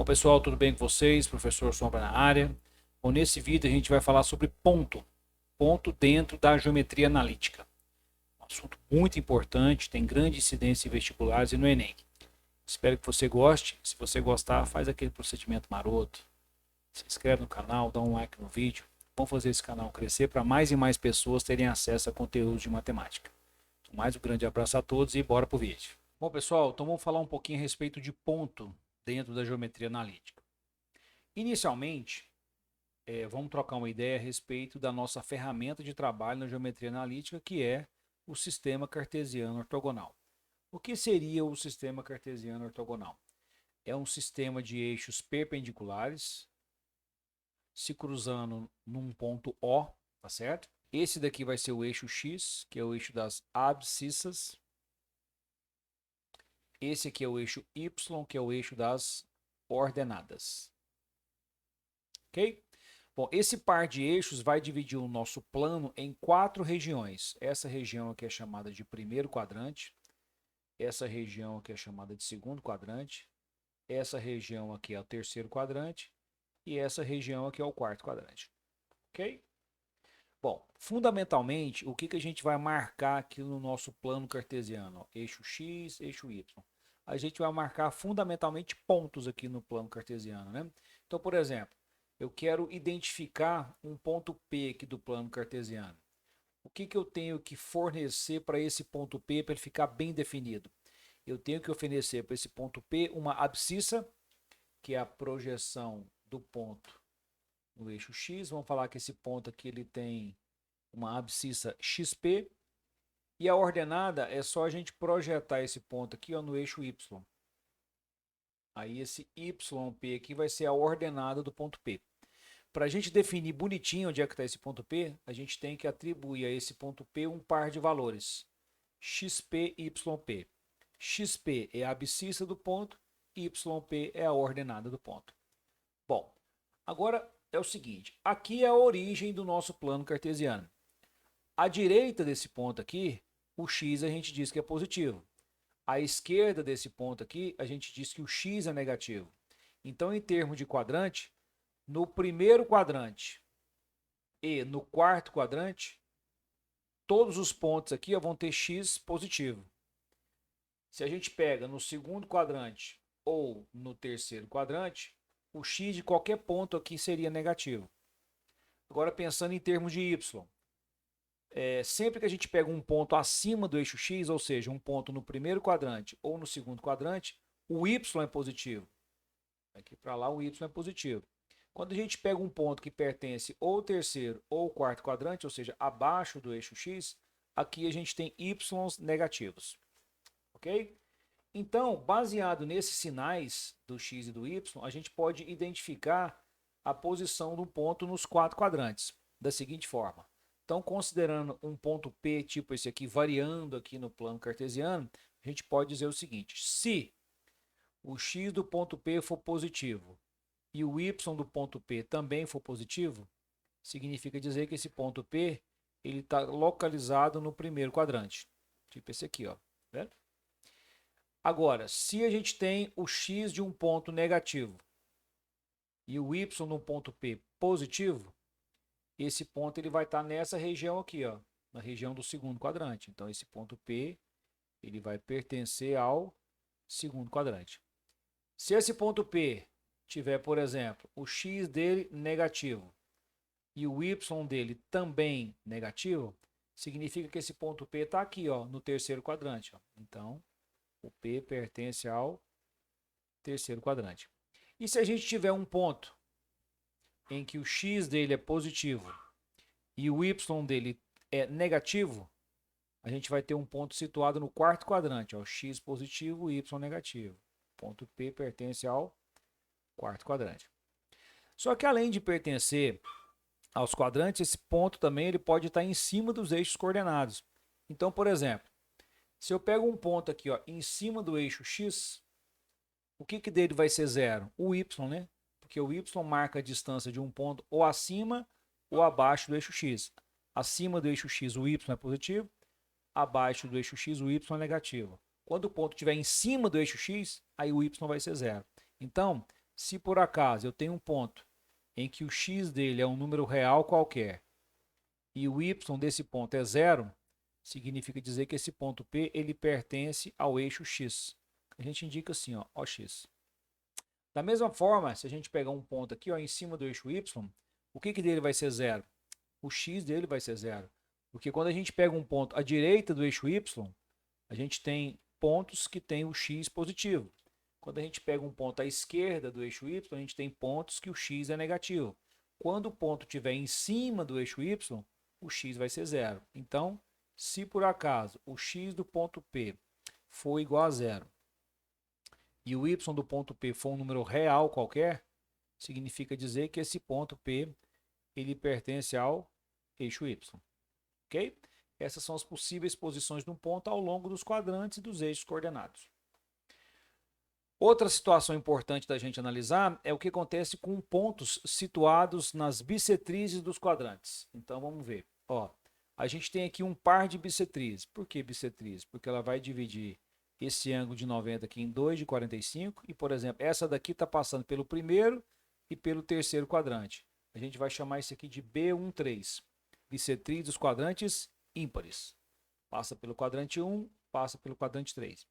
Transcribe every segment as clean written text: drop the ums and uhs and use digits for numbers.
Bom, pessoal, tudo bem com vocês? Professor Sombra na área. Bom, nesse vídeo a gente vai falar sobre ponto dentro da geometria analítica. Um assunto muito importante, tem grande incidência em vestibulares e no Enem. Espero que você goste. Se você gostar, faz aquele procedimento maroto. Se inscreve no canal, dá um like no vídeo. Vamos fazer esse canal crescer para mais e mais pessoas terem acesso a conteúdos de matemática. Mais um grande abraço a todos e bora pro vídeo. Bom, pessoal, então vamos falar um pouquinho a respeito de ponto dentro da geometria analítica. Inicialmente, vamos trocar uma ideia a respeito da nossa ferramenta de trabalho na geometria analítica, que é o sistema cartesiano ortogonal. O que seria o sistema cartesiano ortogonal? É um sistema de eixos perpendiculares se cruzando num ponto O, tá certo? Esse daqui vai ser o eixo X, que é o eixo das abscissas. Esse aqui é o eixo Y, que é o eixo das ordenadas. Ok? Bom, esse par de eixos vai dividir o nosso plano em 4 regiões. Essa região aqui é chamada de primeiro quadrante. Essa região aqui é chamada de segundo quadrante. Essa região aqui é o terceiro quadrante. E essa região aqui é o quarto quadrante. Ok? Bom, fundamentalmente, o que a gente vai marcar aqui no nosso plano cartesiano? Eixo X, eixo Y. A gente vai marcar fundamentalmente pontos aqui no plano cartesiano, né? Então, por exemplo, eu quero identificar um ponto P aqui do plano cartesiano. O que eu tenho que fornecer para esse ponto P para ele ficar bem definido? Eu tenho que oferecer para esse ponto P uma abscissa, que é a projeção do ponto no eixo X. Vamos falar que esse ponto aqui ele tem uma abscissa XP. E a ordenada é só a gente projetar esse ponto aqui ó, no eixo Y. Aí esse YP aqui vai ser a ordenada do ponto P. Para a gente definir bonitinho onde é que está esse ponto P, a gente tem que atribuir a esse ponto P um par de valores. XP e YP. XP é a abscissa do ponto, YP é a ordenada do ponto. Bom, agora é o seguinte, aqui é a origem do nosso plano cartesiano. À direita desse ponto aqui, o x a gente diz que é positivo. À esquerda desse ponto aqui, a gente diz que o x é negativo. Então, em termos de quadrante, no primeiro quadrante e no quarto quadrante, todos os pontos aqui vão ter x positivo. Se a gente pega no segundo quadrante ou no terceiro quadrante, o x de qualquer ponto aqui seria negativo. Agora, pensando em termos de y, sempre que a gente pega um ponto acima do eixo X, ou seja, um ponto no primeiro quadrante ou no segundo quadrante, o Y é positivo. Aqui para lá o Y é positivo. Quando a gente pega um ponto que pertence ou ao terceiro ou ao quarto quadrante, ou seja, abaixo do eixo X, aqui a gente tem Ys negativos. Ok? Então, baseado nesses sinais do X e do Y, a gente pode identificar a posição do ponto nos 4 quadrantes, da seguinte forma. Então, considerando um ponto P, tipo esse aqui, variando aqui no plano cartesiano, a gente pode dizer o seguinte: se o x do ponto P for positivo e o y do ponto P também for positivo, significa dizer que esse ponto P ele está localizado no primeiro quadrante, tipo esse aqui, ó. Certo? Agora, se a gente tem o x de um ponto negativo e o y no ponto P positivo, esse ponto ele vai estar nessa região aqui, ó, na região do segundo quadrante. Então, esse ponto P ele vai pertencer ao segundo quadrante. Se esse ponto P tiver, por exemplo, o x dele negativo e o y dele também negativo, significa que esse ponto P está aqui, ó, no terceiro quadrante. Ó. Então, o P pertence ao terceiro quadrante. E se a gente tiver um ponto em que o x dele é positivo e o y dele é negativo, a gente vai ter um ponto situado no quarto quadrante, ó, x positivo e y negativo. O ponto P pertence ao quarto quadrante. Só que além de pertencer aos quadrantes, esse ponto também ele pode estar em cima dos eixos coordenados. Então, por exemplo, se eu pego um ponto aqui ó, em cima do eixo x, o que dele vai ser zero? O y, né? Porque o y marca a distância de um ponto ou acima ou abaixo do eixo x. Acima do eixo x o y é positivo, abaixo do eixo x o y é negativo. Quando o ponto estiver em cima do eixo x, aí o y vai ser zero. Então, Se por acaso eu tenho um ponto em que o x dele é um número real qualquer e o y desse ponto é zero, significa dizer que esse ponto P ele pertence ao eixo x. A gente indica assim, ó, OX. Da mesma forma, se a gente pegar um ponto aqui ó, em cima do eixo y, o que dele vai ser zero? O x dele vai ser zero. Porque quando a gente pega um ponto à direita do eixo y, a gente tem pontos que têm o x positivo. Quando a gente pega um ponto à esquerda do eixo y, a gente tem pontos que o x é negativo. Quando o ponto estiver em cima do eixo y, o x vai ser zero. Então, se por acaso o x do ponto P for igual a zero e o y do ponto P for um número real qualquer, significa dizer que esse ponto P ele pertence ao eixo y. Ok? Essas são as possíveis posições de um ponto ao longo dos quadrantes e dos eixos coordenados. Outra situação importante da gente analisar é o que acontece com pontos situados nas bissetrizes dos quadrantes. Então vamos ver. Ó, a gente tem aqui um par de bissetrizes. Por que bissetriz? Porque ela vai dividir esse ângulo de 90 aqui em 2 de 45 e, por exemplo, essa daqui está passando pelo primeiro e pelo terceiro quadrante. A gente vai chamar isso aqui de B13, bissetriz dos quadrantes ímpares. Passa pelo quadrante 1, passa pelo quadrante 3.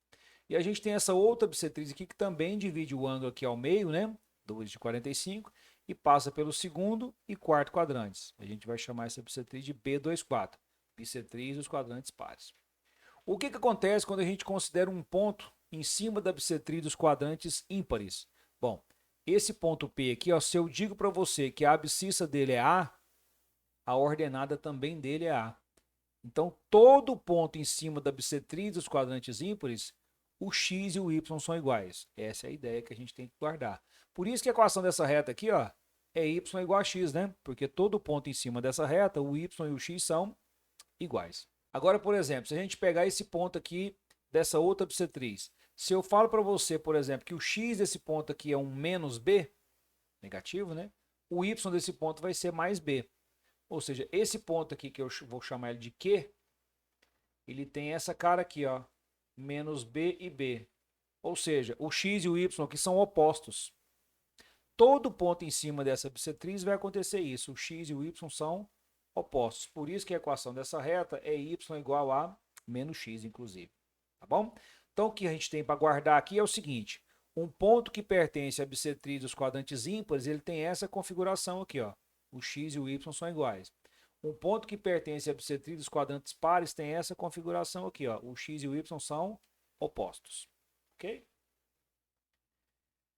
E a gente tem essa outra bissetriz aqui que também divide o ângulo aqui ao meio, né? 2 de 45, e passa pelo segundo e quarto quadrantes. A gente vai chamar essa bissetriz de B24, bissetriz dos quadrantes pares. O que acontece quando a gente considera um ponto em cima da bissetriz dos quadrantes ímpares? Bom, esse ponto P aqui, ó, se eu digo para você que a abscissa dele é A, a ordenada também dele é A. Então, todo ponto em cima da bissetriz dos quadrantes ímpares, o x e o y são iguais. Essa é a ideia que a gente tem que guardar. Por isso que a equação dessa reta aqui ó, é y igual a x, né? Porque todo ponto em cima dessa reta, o y e o x são iguais. Agora, por exemplo, se a gente pegar esse ponto aqui dessa outra bissetriz, se eu falo para você, por exemplo, que o x desse ponto aqui é um menos b, negativo, né? O y desse ponto vai ser mais b. Ou seja, esse ponto aqui que eu vou chamar ele de Q, ele tem essa cara aqui, ó, menos b e b. Ou seja, o x e o y aqui são opostos. Todo ponto em cima dessa bissetriz vai acontecer isso. O x e o y são opostos. Por isso que a equação dessa reta é y igual a menos x, inclusive. Tá bom? Então, o que a gente tem para guardar aqui é o seguinte. Um ponto que pertence à bissetriz dos quadrantes ímpares, ele tem essa configuração aqui, ó. O x e o y são iguais. Um ponto que pertence à bissetriz dos quadrantes pares tem essa configuração aqui, ó. O x e o y são opostos. Ok?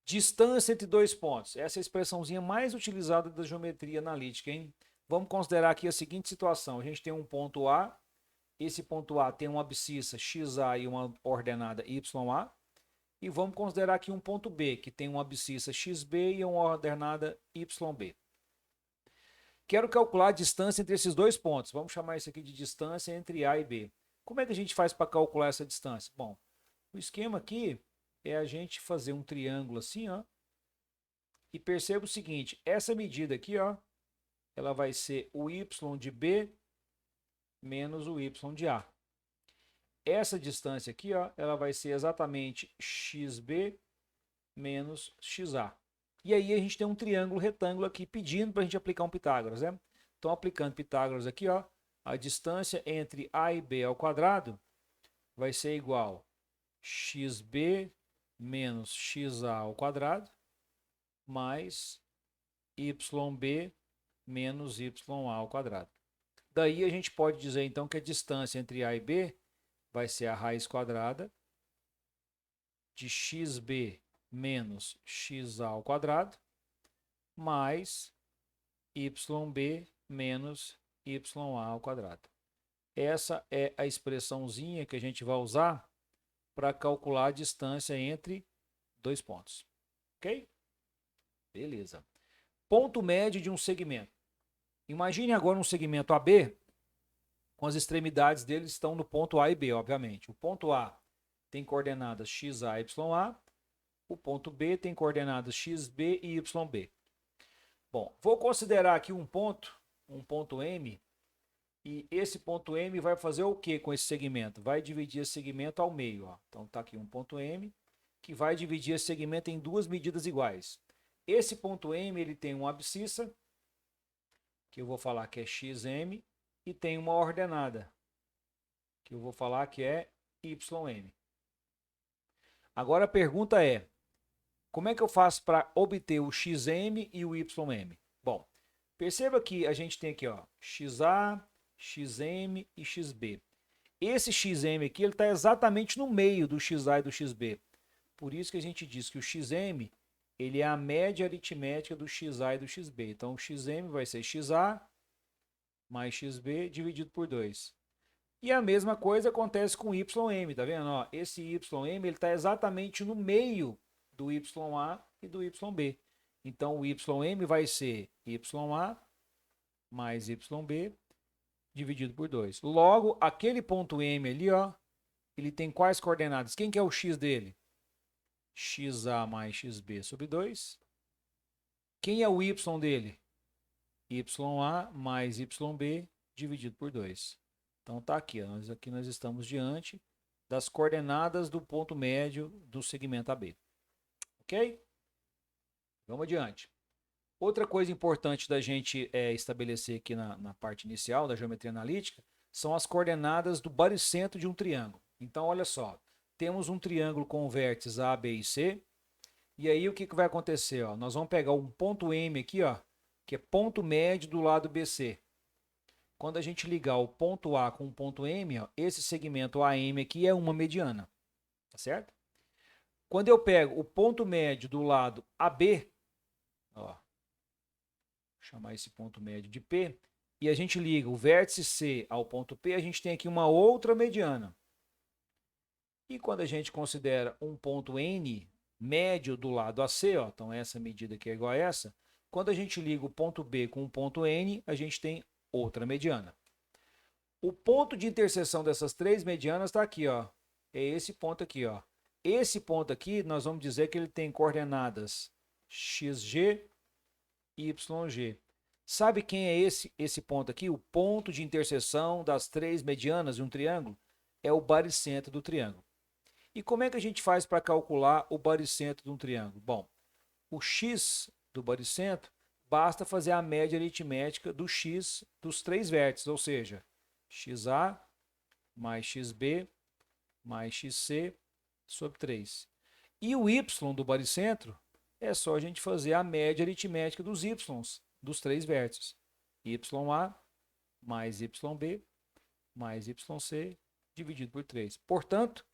Distância entre dois pontos. Essa é a expressãozinha mais utilizada da geometria analítica, hein? Vamos considerar aqui a seguinte situação. A gente tem um ponto A. Esse ponto A tem uma abscissa XA e uma ordenada YA. E vamos considerar aqui um ponto B, que tem uma abscissa XB e uma ordenada YB. Quero calcular a distância entre esses dois pontos. Vamos chamar isso aqui de distância entre A e B. Como é que a gente faz para calcular essa distância? Bom, o esquema aqui é a gente fazer um triângulo assim, ó. E perceba o seguinte, essa medida aqui, ó, ela vai ser o y de B menos o y de A. Essa distância aqui, ó, ela vai ser exatamente xb menos xa. E aí a gente tem um triângulo retângulo aqui pedindo para a gente aplicar um Pitágoras, né? Então, aplicando Pitágoras aqui, ó, a distância entre A e B ao quadrado vai ser igual a xb menos xa ao quadrado mais yb menos ya ao quadrado. Daí a gente pode dizer então que a distância entre A e B vai ser a raiz quadrada de xb menos xa ao quadrado mais yb menos ya ao quadrado. Essa é a expressãozinha que a gente vai usar para calcular a distância entre dois pontos. Ok? Beleza. Ponto médio de um segmento. Imagine agora um segmento AB, com as extremidades dele estão no ponto A e B, obviamente. O ponto A tem coordenadas xa, ya. O ponto B tem coordenadas xb e yb. Bom, vou considerar aqui um ponto M, e esse ponto M vai fazer o que com esse segmento? Vai dividir esse segmento ao meio. Ó. Então está aqui um ponto M, que vai dividir esse segmento em duas medidas iguais. Esse ponto M ele tem uma abscissa, que eu vou falar que é xm, e tem uma ordenada, que eu vou falar que é ym. Agora a pergunta é, como é que eu faço para obter o xm e o ym? Bom, perceba que a gente tem aqui, ó, xa, xm e xb. Esse xm aqui ele está exatamente no meio do xa e do xb. Por isso que a gente diz que o xm ele é a média aritmética do xa e do xb. Então o xm vai ser xa mais xb dividido por 2. E a mesma coisa acontece com ym, tá vendo? Ó, esse ym ele está exatamente no meio do ya e do yb. Então o ym vai ser ya mais yb dividido por 2. Logo, aquele ponto M ali, ó, ele tem quais coordenadas? Quem que é o x dele? Xa mais xb sobre 2. Quem é o y dele? Ya mais yb dividido por 2. Então tá aqui, ó, aqui nós estamos diante das coordenadas do ponto médio do segmento AB. Ok? Vamos adiante. Outra coisa importante da gente estabelecer aqui na parte inicial da geometria analítica são as coordenadas do baricentro de um triângulo. Então, olha só, temos um triângulo com vértices A, B e C, e aí o que vai acontecer? Ó? Nós vamos pegar um ponto M aqui, ó, que é ponto médio do lado BC. Quando a gente ligar o ponto A com o ponto M, ó, esse segmento AM aqui é uma mediana, tá certo? Quando eu pego o ponto médio do lado AB, ó, vou chamar esse ponto médio de P, e a gente liga o vértice C ao ponto P, a gente tem aqui uma outra mediana. E quando a gente considera um ponto N médio do lado AC, ó, então essa medida aqui é igual a essa, quando a gente liga o ponto B com o ponto N, a gente tem outra mediana. O ponto de interseção dessas três medianas está aqui, ó. É esse ponto aqui, ó. Esse ponto aqui, nós vamos dizer que ele tem coordenadas xg e yg. Sabe quem é esse ponto aqui? O ponto de interseção das três medianas de um triângulo é o baricentro do triângulo. E como é que a gente faz para calcular o baricentro de um triângulo? Bom, o x do baricentro basta fazer a média aritmética do x dos três vértices, ou seja, xa mais xb mais xc sobre 3. E o y do baricentro é só a gente fazer a média aritmética dos y dos três vértices. Ya mais yb mais yc dividido por 3. Portanto,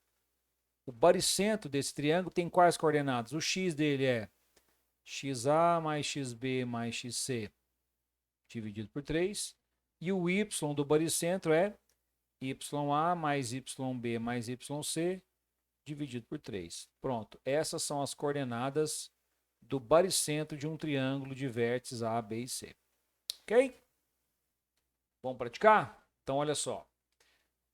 o baricentro desse triângulo tem quais coordenadas? O x dele é xa mais xb mais xc dividido por 3. E o y do baricentro é ya mais yb mais yc dividido por 3. Pronto, essas são as coordenadas do baricentro de um triângulo de vértices A, B e C. Ok? Vamos praticar? Então, olha só.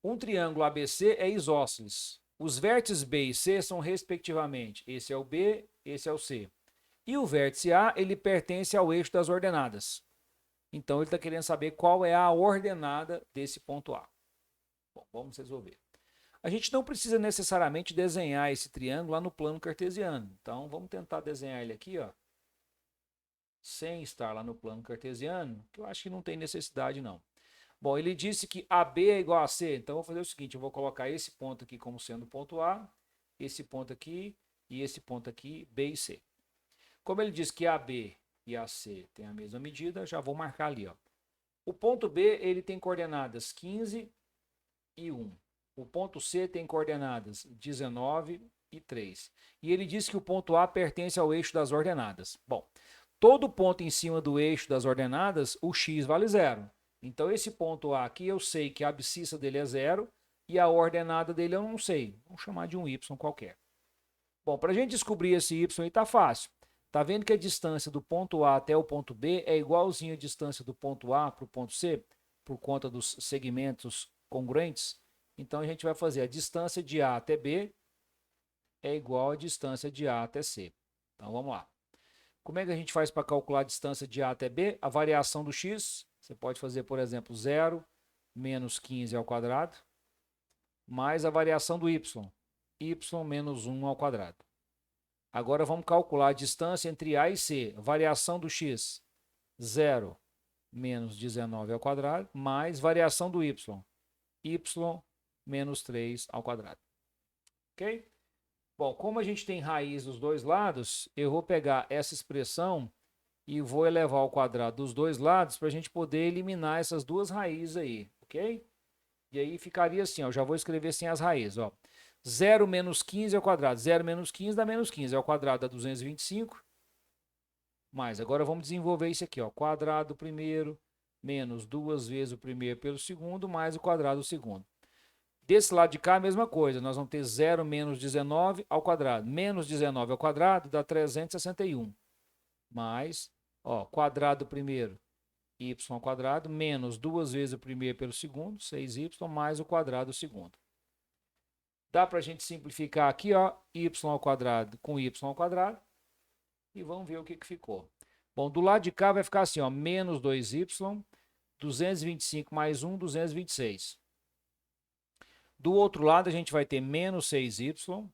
Um triângulo ABC é isósceles. Os vértices B e C são, respectivamente, esse é o B, esse é o C. E o vértice A, ele pertence ao eixo das ordenadas. Então, ele está querendo saber qual é a ordenada desse ponto A. Bom, vamos resolver. A gente não precisa necessariamente desenhar esse triângulo lá no plano cartesiano. Então, vamos tentar desenhar ele aqui, ó, sem estar lá no plano cartesiano, que eu acho que não tem necessidade, não. Bom, ele disse que AB é igual a C, então eu vou fazer o seguinte, eu vou colocar esse ponto aqui como sendo o ponto A, esse ponto aqui e esse ponto aqui, B e C. Como ele disse que AB e AC têm a mesma medida, já vou marcar ali, ó. O ponto B, ele tem coordenadas 15 e 1. O ponto C tem coordenadas 19 e 3. E ele diz que o ponto A pertence ao eixo das ordenadas. Bom, todo ponto em cima do eixo das ordenadas, o x vale 0. Então, esse ponto A aqui, eu sei que a abscissa dele é 0 e a ordenada dele eu não sei. Vamos chamar de um y qualquer. Bom, para a gente descobrir esse y aí está fácil. Está vendo que a distância do ponto A até o ponto B é igualzinha a distância do ponto A para o ponto C, por conta dos segmentos congruentes? Então, a gente vai fazer a distância de A até B é igual a distância de A até C. Então, vamos lá. Como é que a gente faz para calcular a distância de A até B? A variação do x, você pode fazer, por exemplo, 0 menos 15 ao quadrado, mais a variação do y menos 1 ao quadrado. Agora vamos calcular a distância entre A e C. Variação do x, 0 menos 19 ao quadrado, mais variação do y, y menos 3 ao quadrado. Ok? Bom, como a gente tem raiz dos dois lados, eu vou pegar essa expressão e vou elevar ao quadrado dos dois lados para a gente poder eliminar essas duas raízes aí, ok? E aí ficaria assim, ó, eu já vou escrever sem as raízes, ó. 0 menos 15 ao quadrado. 0 menos 15 dá menos 15. Ao quadrado dá 225. Mais, agora vamos desenvolver isso aqui, ó. Quadrado do primeiro, menos 2 vezes o primeiro pelo segundo, mais o quadrado do segundo. Desse lado de cá, a mesma coisa. Nós vamos ter 0 menos 19 ao quadrado. Menos 19 ao quadrado dá 361. Mais, ó, quadrado do primeiro, y ao quadrado, menos 2 vezes o primeiro pelo segundo, 6y, mais o quadrado do segundo. Dá para a gente simplificar aqui, ó, y ao quadrado com y ao quadrado. E vamos ver o que ficou. Bom, do lado de cá vai ficar assim, ó, menos 2y, 225 mais 1, 226. Do outro lado a gente vai ter menos 6y,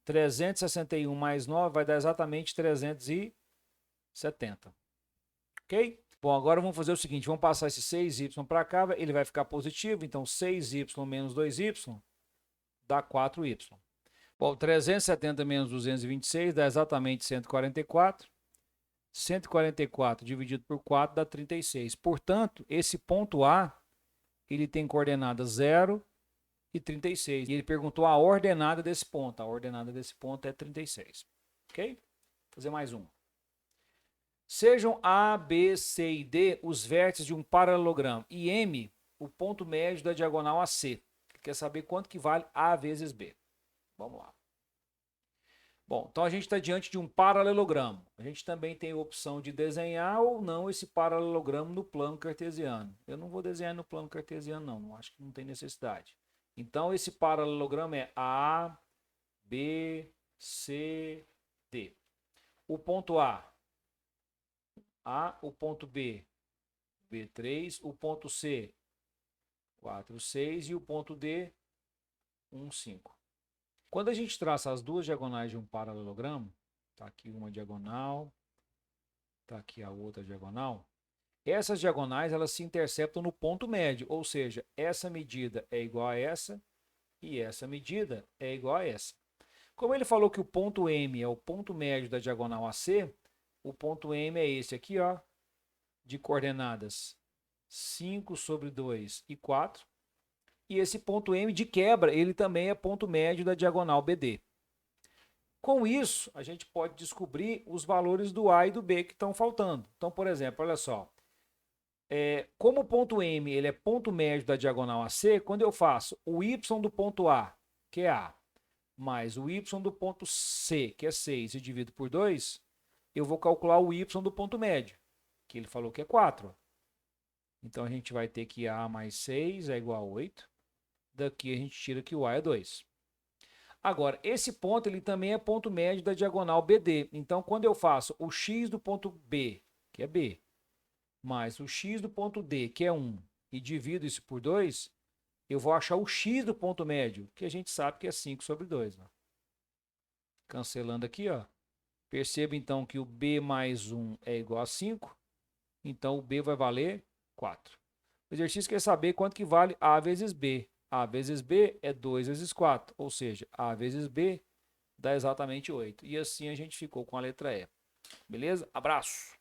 361 mais 9 vai dar exatamente 370. Ok? Bom, agora vamos fazer o seguinte, vamos passar esse 6y para cá, ele vai ficar positivo, então 6y menos 2y dá 4y. Bom, 370 menos 226 dá exatamente 144. 144 dividido por 4 dá 36. Portanto, esse ponto A, ele tem coordenadas 0 e 36. E ele perguntou a ordenada desse ponto. A ordenada desse ponto é 36. Ok? Vou fazer mais um. Sejam A, B, C e D os vértices de um paralelogramo e M o ponto médio da diagonal AC. Quer saber quanto que vale A vezes B. Vamos lá. Bom, então a gente está diante de um paralelogramo. A gente também tem a opção de desenhar ou não esse paralelogramo no plano cartesiano. Eu não vou desenhar no plano cartesiano, não. Acho que não tem necessidade. Então, esse paralelogramo é A, B, C, D. O ponto A, o ponto B, B3, o ponto C, 4, 6 e o ponto D, 1, 5. Quando a gente traça as duas diagonais de um paralelogramo, está aqui uma diagonal, está aqui a outra diagonal, essas diagonais elas se interceptam no ponto médio, ou seja, essa medida é igual a essa e essa medida é igual a essa. Como ele falou que o ponto M é o ponto médio da diagonal AC, o ponto M é esse aqui, ó, de coordenadas 5 sobre 2 e 4. E esse ponto M de quebra, ele também é ponto médio da diagonal BD. Com isso, a gente pode descobrir os valores do A e do B que estão faltando. Então, por exemplo, olha só. Como o ponto M ele é ponto médio da diagonal AC, quando eu faço o Y do ponto A, que é A, mais o Y do ponto C, que é 6, e divido por 2, eu vou calcular o Y do ponto médio, que ele falou que é 4. Então, a gente vai ter que A mais 6 é igual a 8. Daqui a gente tira que o A é 2. Agora, esse ponto ele também é ponto médio da diagonal BD. Então, quando eu faço o x do ponto B, que é B, mais o x do ponto D, que é 1, e divido isso por 2, eu vou achar o x do ponto médio, que a gente sabe que é 5 sobre 2. Ó. Cancelando aqui, ó. Perceba então que o B mais 1 é igual a 5. Então, o B vai valer 4. O exercício quer saber quanto que vale A vezes B. A vezes B é 2 vezes 4, ou seja, A vezes B dá exatamente 8. E assim a gente ficou com a letra E. Beleza? Abraço!